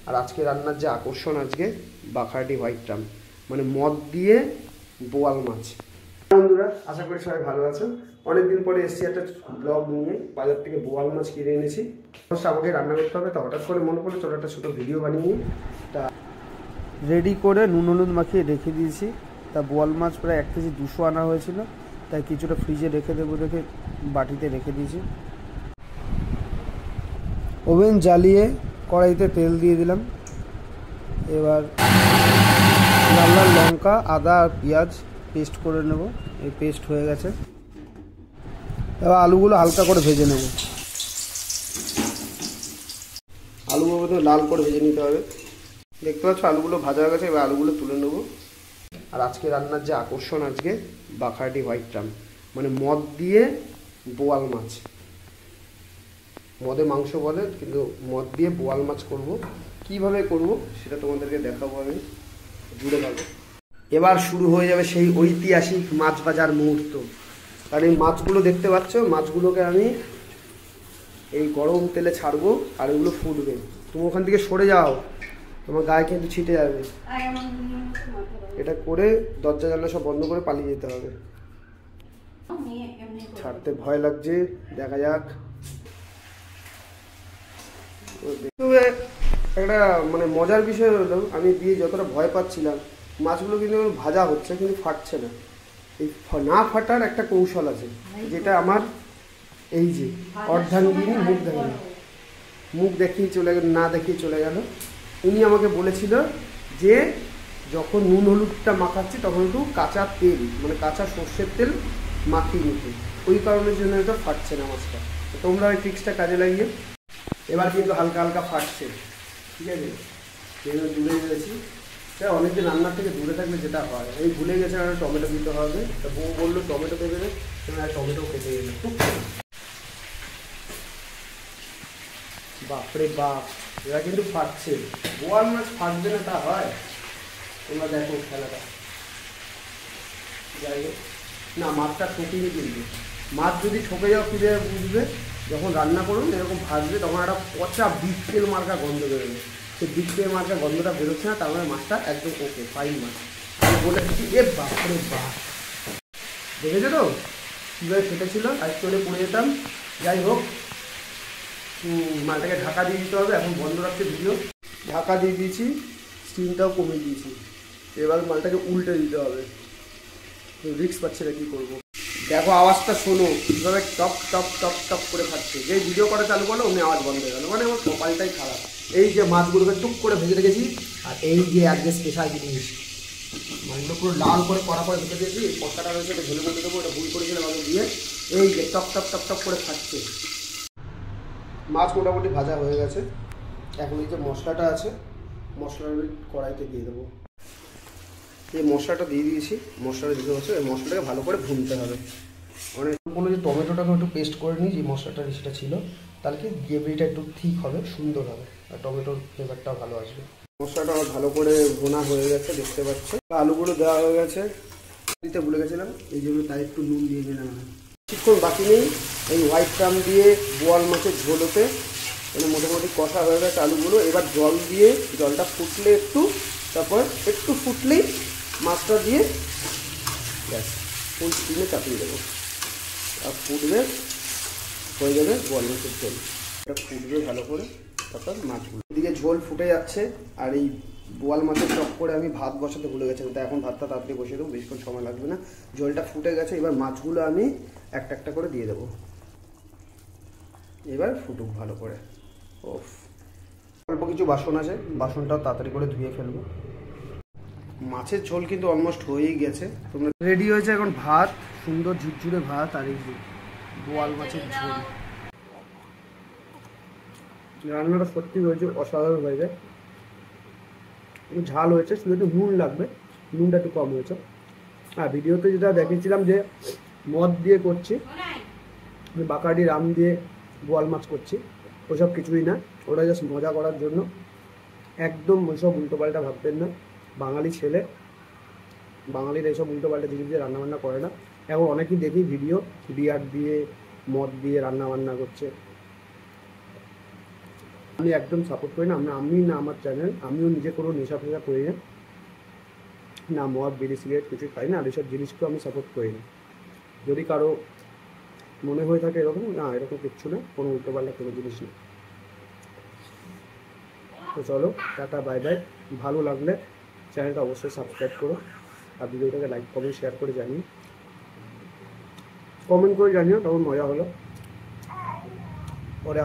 আর আজকে রান্নার যে আকর্ষণ আজকে বাখারডি হোয়াইট ট্রাম, মানে মদ দিয়ে বোয়াল মাছ। বন্ধুরা আশা করি সবাই ভালো আছেন। অনেকদিন পরে এসেছি একটা ব্লগ নিয়ে। বাজার থেকে বোয়াল মাছ কিনে এনেছি, আমাকে রান্না করতে হবে। তা হঠাৎ করে মনে পড়লো চলো একটা ছোটো ভিডিও বানিয়ে। তা রেডি করে নুন হলুদ মাখিয়ে রেখে দিয়েছি। তা বোয়াল মাছ প্রায় 1 কেজি 200 আনা হয়েছিল, তাই কিছুটা ফ্রিজে রেখে দেবো দেখে বাটিতে রেখে দিয়েছি। ওভেন জ্বালিয়ে কড়াইতে তেল দিয়ে দিলাম। এবার লাল লাল লঙ্কা, আদা আর পেঁয়াজ পেস্ট করে নেব। এই পেস্ট হয়ে গেছে। এবার আলুগুলো হালকা করে ভেজে নেব। আলুগুলো লাল করে ভেজে নিতে হবে। দেখতে পাচ্ছ আলুগুলো ভাজা হয়ে গেছে। এবার আলুগুলো তুলে নেব। আর আজকে রান্নার যে আকর্ষণ আজকে বাখারডি হোয়াইট ট্রাম, মানে মদ দিয়ে বোয়াল মাছ। মদে মাংস বলে, কিন্তু মদ দিয়ে বোয়াল মাছ করব। কিভাবে করব সেটা তোমাদেরকে দেখাবো আমি, জুড়ে থাকো। এবার শুরু হয়ে যাবে সেই ঐতিহাসিক মাছ ভাজার মুহূর্ত। আর এই মাছগুলো দেখতে পাচ্ছ, মাছগুলোকে আমি এই গরম তেলে ছাড়বো আর এগুলো ফুটবে। তুমি ওখান থেকে সরে যাও, তোমার গায়ে কিন্তু ছিটে যাবে। এটা করে দরজা জানলা সব বন্ধ করে পালিয়ে যেতে হবে। ছাড়তে ভয় লাগছে, দেখা যাক। একটা মানে মজার বিষয় হলো, আমি দিয়ে যতটা ভয় পাচ্ছিলাম, মাছগুলো কিন্তু ভাজা হচ্ছে কিন্তু ফাটছে না। এই না ফাটার একটা কৌশল আছে, যেটা আমার এই যে অর্ধাঙ্গিনী মুখ দেখিয়ে চলে গেল, না দেখিয়ে চলে গেল। উনি আমাকে বলেছিল যে যখন নুন হলুদটা মাখাচ্ছি তখন একটু কাঁচা তেল, মানে কাঁচা সর্ষের তেল মাখিয়ে নিতে। ওই কারণের জন্য এটা ফাটছে না মাছটা। তোমরা ওই ট্রিক্সটা কাজে লাগিয়ে। এবার কিন্তু হালকা হালকা ফাটছে, ঠিক আছে। যেগুলো দূরে গেছি, অনেকদিন রান্নার থেকে দূরে থাকলে যেটা হয়, এই ভুলে গেছে আর টমেটো দিতে হবে। তা বউ বললো টমেটো দেবে না, টমেটো কেটে গেলে বাপরে বাপ, এরা কিন্তু ফাটছে। বোয়াল মাছ ফাটবে না তা হয়? তোমরা দেখো খেলাটা। যাই হোক, না মাছটা ঠকিনি কিন্তু। মাছ যদি ঠকে যাও ফিরে বুঝবে, যখন রান্না করুন এরকম ভাজবে তখন একটা পচা বিটকেল মার্কা গন্ধ বেরোবে। সেই বিটকেল মার্কা গন্ধটা বেরোচ্ছে না, তার মানে মাছটা একদম ওকে, ফাইন মাছ। আমি বলে দিচ্ছি, এ বাপরে বাপ, দেখেছো তো কীভাবে ফেটেছিল, আর চলে পড়ে যেতাম। যাই হোক, মালটাকে ঢাকা দিয়ে দিতে হবে। এখন বন্ধ রাখতে ভিডিও, ঢাকা দিয়ে দিয়েছি, স্টিমটাও কমিয়ে দিয়েছি। এবার মালটাকে উল্টে দিতে হবে। রিস্ক পাচ্ছে না, কী করবো। দেখো আওয়াজটা শোনো, কীভাবে টপ টপ টপ টপ করে ফাটছে। যে ভিডিও করা চালু করলো অমনি আওয়াজ বন্ধ হয়ে গেল, মানে আমার কপালটাই খারাপ। এই যে মাছগুলোকে টুক করে ভেজে রেখেছি, আর এই যে আজকে স্পেশাল জিনিস, মাছগুলো পুরো লাল করে কড়া করে ভেজে দিয়েছি। এই পটকাটা রয়েছে, এটা ঝোলে মধ্যে দেবো, এটা ভুল করেছিলাম আগে দিয়ে। এই যে টপ টপ টপ টপ করে ফাটছে। মাছ মোটামুটি ভাজা হয়ে গেছে। এখন এই যে মশলাটা আছে, মশলাটা কড়াইতে দিয়ে দেবো। এই মশলাটা দিয়ে দিয়েছি, মশলাটা দিতে হচ্ছে। এই মশলাটাকে ভালো করে ভুনতে হবে। অনেক কোনো যে টমেটোটাকে একটু পেস্ট করে নিই, যে মশলাটা সেটা ছিল, তাহলে কি গ্রেভিটা একটু ঠিক হবে, সুন্দর হবে, আর টমেটোর ফ্লেভারটাও ভালো আসবে। মশলাটা ভালো করে ভোনা হয়ে গেছে, দেখতে পাচ্ছ। আলুগুলো দেওয়া হয়ে গেছে, দিতে ভুলে গেছিলাম, এই জন্য তাই একটু নুন দিয়ে দিলাম। কিছুক্ষণ বাকি নেই, এই হোয়াইট ট্রাম দিয়ে বোয়াল মাছের ঝোল হতে মানে মোটামুটি কষা হয়ে গেছে আলুগুলো। এবার জল দিয়ে, জলটা ফুটলে একটু, তারপর একটু ফুটলেই মাছটা দিয়ে ব্যাস ফুল স্টিমে চাপিয়ে দেবো। আর ফুটবে, হয়ে যাবে বোয়াল মাছের ঝোল। এটা ফুটবে ভালো করে, তারপর মাছগুলো এদিকে ঝোল ফুটে যাচ্ছে। আর এই বোয়াল মাছের টক করে আমি ভাত বসাতে ভুলে গেছিলাম, তাই এখন ভাতটা তাড়াতাড়ি বসিয়ে দেবো, বেশিক্ষণ সময় লাগবে না। ঝোলটা ফুটে গেছে, এবার মাছগুলো আমি একটা একটা করে দিয়ে দেবো। এবার ফুটুক ভালো করে। ওফ, অল্প কিছু বাসন আছে, বাসনটাও তাড়াতাড়ি করে ধুয়ে ফেলবো। মাছের ঝোল কিন্তু অলমোস্ট হয়েই গেছে। তোমরা রেডি হয়েছে এখন ভাত, সুন্দর ঝুরঝুরে ভাত, আর এই বোয়াল মাছের ঝোল। রান্নাটা সত্যি হয়েছে অসাধারণ হয়েছে। একটু ঝাল হয়েছে, শুধু একটু নুন লাগবে, নুনটা একটু কম হয়েছে। আর ভিডিওতে যেটা দেখেছিলাম যে মদ দিয়ে করছি, বাকারডি রাম দিয়ে বোয়াল মাছ করছি, ওসব কিছুই না, ওটা জাস্ট মজা করার জন্য। একদম ওইসব উল্টোপাল্টা ভাববেন না, বাঙালি ছেলে, বাঙালির এইসব উল্টোপাল্টা জিনিস দিয়ে রান্নাবান্না করে না। এখন অনেকেই দেখি ভিডিও বিয়ার দিয়ে মদ দিয়ে রান্নাবান্না করছে। আমি একদম সাপোর্ট করি না, আমি না আমার চ্যানেল, আমিও নিজে কোনো নেশা ফেশা করি না, না মদ বিড়ি সিগারেট কিছু খাই না, আর এইসব জিনিসকেও আমি সাপোর্ট করি না। যদি কারো মনে হয়ে থাকে এরকম, না এরকম কিচ্ছু না, কোনো উল্টোপাল্টা কোনো জিনিস না। তো চলো টাটা বাই বাই। ভালো লাগলে চ্যানেলটা অবশ্যই সাবস্ক্রাইব করো, আর ভিডিওটাকে লাইক কমেন্ট শেয়ার করে জানিও, কমেন্ট করে জানিও, তখন মজা হলো। পরে